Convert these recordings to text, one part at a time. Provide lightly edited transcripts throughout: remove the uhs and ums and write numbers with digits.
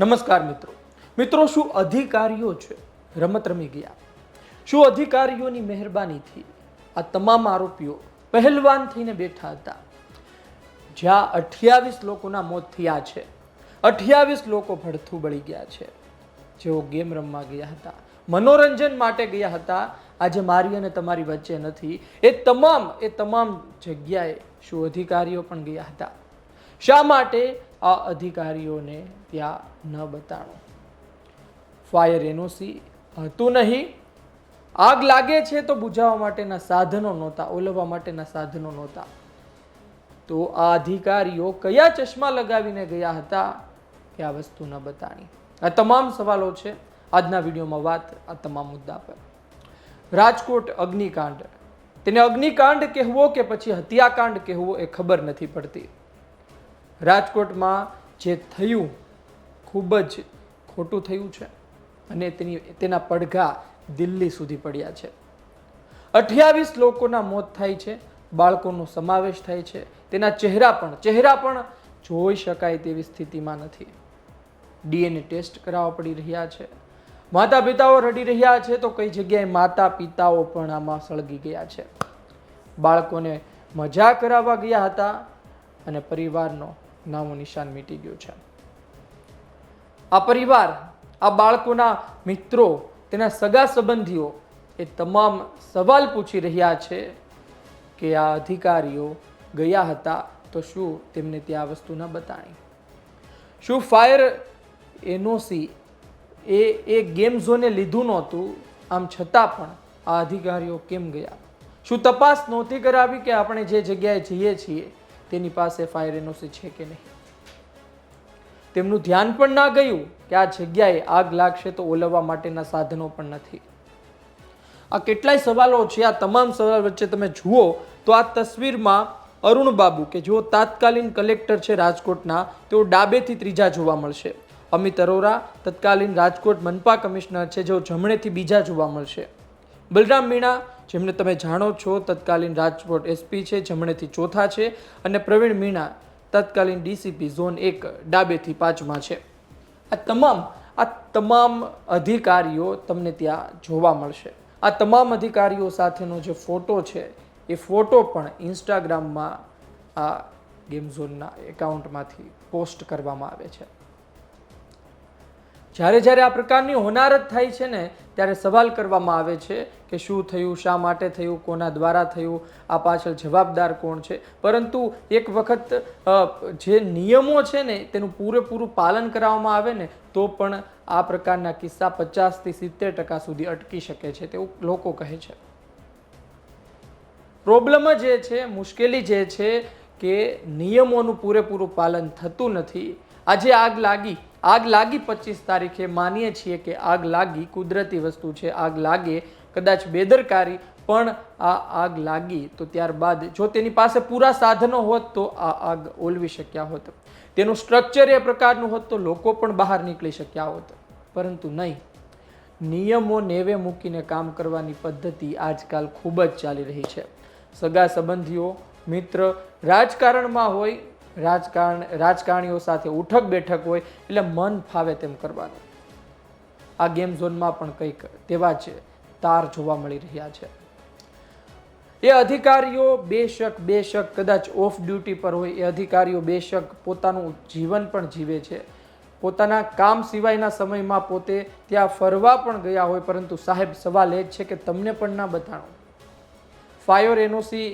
નમસ્કાર મિત્રો શું અધિકારીઓ છે રમત રમી ગયા? શું અધિકારીઓની મહેરબાનીથી આ તમામ આરોપીઓ પહેલવાન થઈને બેઠા હતા? જ્યાં 28 લોકોના મોત થયા છે, 28 લોકો ભડથું બળી ગયા છે, જેઓ ગેમ રમવા ગયા હતા, મનોરંજન માટે ગયા હતા, આજે મારી અને તમારી વચ્ચે નથી, એ તમામ જગ્યાએ શું અધિકારીઓ પણ ગયા હતા? શા માટે આ અધિકારીઓને ત્યાં ન બતાણો? ફાયર એનઓસી હતું નહીં, આગ લાગે છે તો બુઝાવવા માટેના સાધનો નહોતા, ઓલવવા માટેના સાધનો નહોતા, તો આ અધિકારીઓ કયા ચશ્મા લગાવીને ગયા હતા કે આ વસ્તુ ન બતાણી? આ તમામ સવાલો છે આજના વિડીયોમાં વાત આ તમામ મુદ્દા પર. રાજકોટ અગ્નિકાંડ, તેને અગ્નિકાંડ કહેવો કે પછી હત્યાકાંડ કહેવો એ ખબર નથી પડતી. રાજકોટમાં જે થયું ખૂબ જ ખોટું થયું છે અને તેના પડઘા દિલ્હી સુધી પડ્યા છે. 28 લોકોના મોત થાય છે, બાળકોનો સમાવેશ થાય છે, તેના ચહેરા પણ જોઈ શકાય તેવી સ્થિતિમાં નથી. DNA ટેસ્ટ કરાવવા પડી રહ્યા છે, માતા પિતાઓ રડી રહ્યા છે, તો કઈ જગ્યાએ માતા પિતાઓ પણ આમાં સળગી ગયા છે. બાળકોને મજા કરાવવા ગયા હતા અને પરિવારનો નામો નિશાન મીટી ગયું છે. આ પરિવાર, આ બાળકોના મિત્રો, તેના સગા સંબંધીઓ એ તમામ સવાલ પૂછી રહ્યા છે કે આ અધિકારીઓ ગયા હતા તો શું તેમને ત્યાં આ વસ્તુ ન બતાણી? શું ફાયર એનઓસી એ ગેમ ઝોને લીધું નહોતું, આમ છતાં પણ આ અધિકારીઓ કેમ ગયા? શું તપાસ નહોતી કરાવી કે આપણે જે જગ્યાએ જઈએ છીએ તેની પાસે ફાયર એનઓસી છે કે નહીં? તેમનું ધ્યાન પણ ના ગયું કે આ જગ્યાએ આગ લાગશે તો ઓલવવા માટેના સાધનો પણ નથી. આ કેટલાય સવાલો છે. આ તમામ સવાલ વચ્ચે તમે જુઓ તો આ તસવીરમાં અરુણ બાબુ કે જેઓ તાત્કાલિન કલેક્ટર છે રાજકોટના, તેઓ ડાબેથી ત્રીજા જોવા મળશે. અમિત અરોરા તત્કાલીન રાજકોટ મનપા કમિશનર છે, જેઓ જમણેથી બીજા જોવા મળશે. બલરામ મીણા, જેમને તમે જાણો છો, તત્કાલીન રાજકોટ એસપી છે, જમણેથી ચોથા છે, અને પ્રવીણ મીણા તત્કાલીન ડીસીપી ઝોન 1 ડાબેથી પાંચમા છે. આ તમામ અધિકારીઓ તમને ત્યાં જોવા મળશે. આ તમામ અધિકારીઓ સાથેનો જે ફોટો છે એ ફોટો પણ ઇન્સ્ટાગ્રામમાં આ ગેમ ઝોનના એકાઉન્ટમાંથી પોસ્ટ કરવામાં આવે છે. જ્યારે આ પ્રકારની હોનારત થાય છે ને, ત્યારે સવાલ કરવામાં આવે છે કે શું થયું, શા માટે થયું, કોના દ્વારા થયું, આ પાછળ જવાબદાર કોણ છે? પરંતુ એક વખત જે નિયમો છે ને તેનું પૂરેપૂરું પાલન કરવામાં આવે ને તો પણ આ પ્રકારના કિસ્સા 50 થી 70% સુધી અટકી શકે છે તેવું લોકો કહે છે. પ્રોબ્લેમ જે છે, મુશ્કેલી જે છે કે નિયમોનું પૂરેપૂરું પાલન થતું નથી. આજે આગ લાગી 25 તારીખે, માનીએ છીએ કે આગ લાગી, કુદરતી વસ્તુ છે, આગ લાગે, કદાચ બેદરકારી, પણ આ આગ લાગી તો ત્યારબાદ જો તેની પાસે પૂરા સાધનો હોત તો આ આગ ઓલવી શક્યા હોત, તેનું સ્ટ્રક્ચર એ પ્રકારનું હોત તો લોકો પણ બહાર નીકળી શક્યા હોત. પરંતુ નહીં, નિયમો નેવે મૂકીને કામ કરવાની પદ્ધતિ આજકાલ ખૂબ જ ચાલી રહી છે. સગા સંબંધીઓ, મિત્ર, રાજકારણમાં હોય, રાજકારણીઓ સાથે ઉઠક બેઠક હોય એટલે મન ફાવે તેમ કરવાનું. આ ગેમ ઝોનમાં પણ કંઈક તેવા જ તાર જોવા મળી રહ્યા છે. એ અધિકારીઓ બેશક કદાચ ઓફ ડ્યુટી પર હોય, એ અધિકારીઓ બેશક પોતાનું જીવન પણ જીવે છે, પોતાના કામ સિવાયના સમયમાં પોતે ત્યાં ફરવા પણ ગયા હોય, પરંતુ સાહેબ સવાલ એ જ છે કે તમને પણ ના બતાણો. ફાયર એનઓસી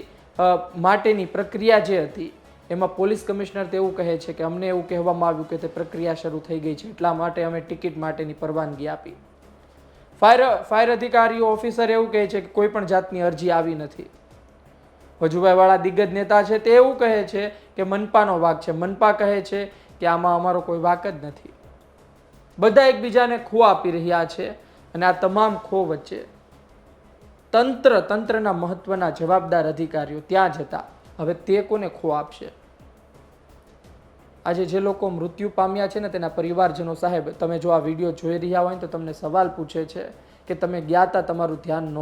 માટેની પ્રક્રિયા જે હતી એમાં પોલીસ કમિશનર તેવું કહે છે કે અમને એવું કહેવામાં આવ્યું કે તે પ્રક્રિયા શરૂ થઈ ગઈ છે, એટલા માટે અમે ટિકિટ માટેની પરવાનગી આપી. ફાયર અધિકારીઓ, ઓફિસર એવું કહે છે કે કોઈ પણ જાતની અરજી આવી નથી. વજુભાઈ વાળા દિગ્ગજ નેતા છે તે એવું કહે છે કે મનપાનો વાક છે, મનપા કહે છે કે આમાં અમારો કોઈ વાક જ નથી. બધા એકબીજાને ખો આપી રહ્યા છે અને આ તમામ ખો વચ્ચે તંત્રના મહત્વના જવાબદાર અધિકારીઓ ત્યાં જ હતા. હવે તે કોને ખો આપશે? આજે જે લોકો મૃત્યુ પામ્યા છે ને તેના પરિવારજનો, સાહેબ તમે જો આ વિડીયો જોઈ રહ્યા હોય તો તમને સવાલ પૂછે છે કે તમે ગયા હતા, તમારું ધ્યાન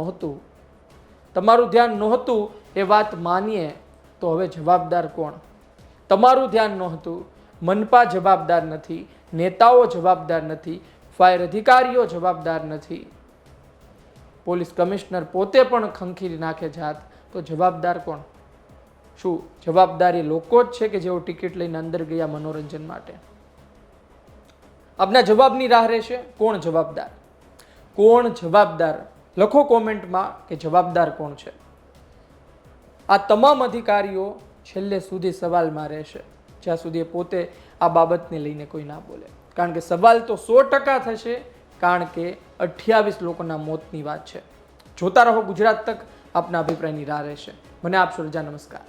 નહોતું, એ વાત માનીએ તો હવે જવાબદાર કોણ? તમારું ધ્યાન નહોતું, મનપા જવાબદાર નથી, નેતાઓ જવાબદાર નથી, ફાયર અધિકારીઓ જવાબદાર નથી, પોલીસ કમિશનર પોતે પણ ખંખીરી નાખે જાત, તો જવાબદાર કોણ? શું જવાબદારી લોકો જ છે કે જેઓ ટિકિટ લઈને અંદર ગયા મનોરંજન માટે? આપના જવાબની રાહ રહેશે. કોણ જવાબદાર? કોણ જવાબદાર? લખો કોમેન્ટમાં કે જવાબદાર કોણ છે. આ તમામ અધિકારીઓ છેલ્લે સુધી સવાલમાં રહેશે જ્યાં સુધી એ પોતે આ બાબતને લઈને કોઈ ના બોલે. કારણ કે સવાલ તો 100% થશે, કારણ કે 28 લોકોના મોતની વાત છે. જોતા રહો ગુજરાત તક. આપના અભિપ્રાયની રાહ રહેશે. મને આપશો રજા. નમસ્કાર.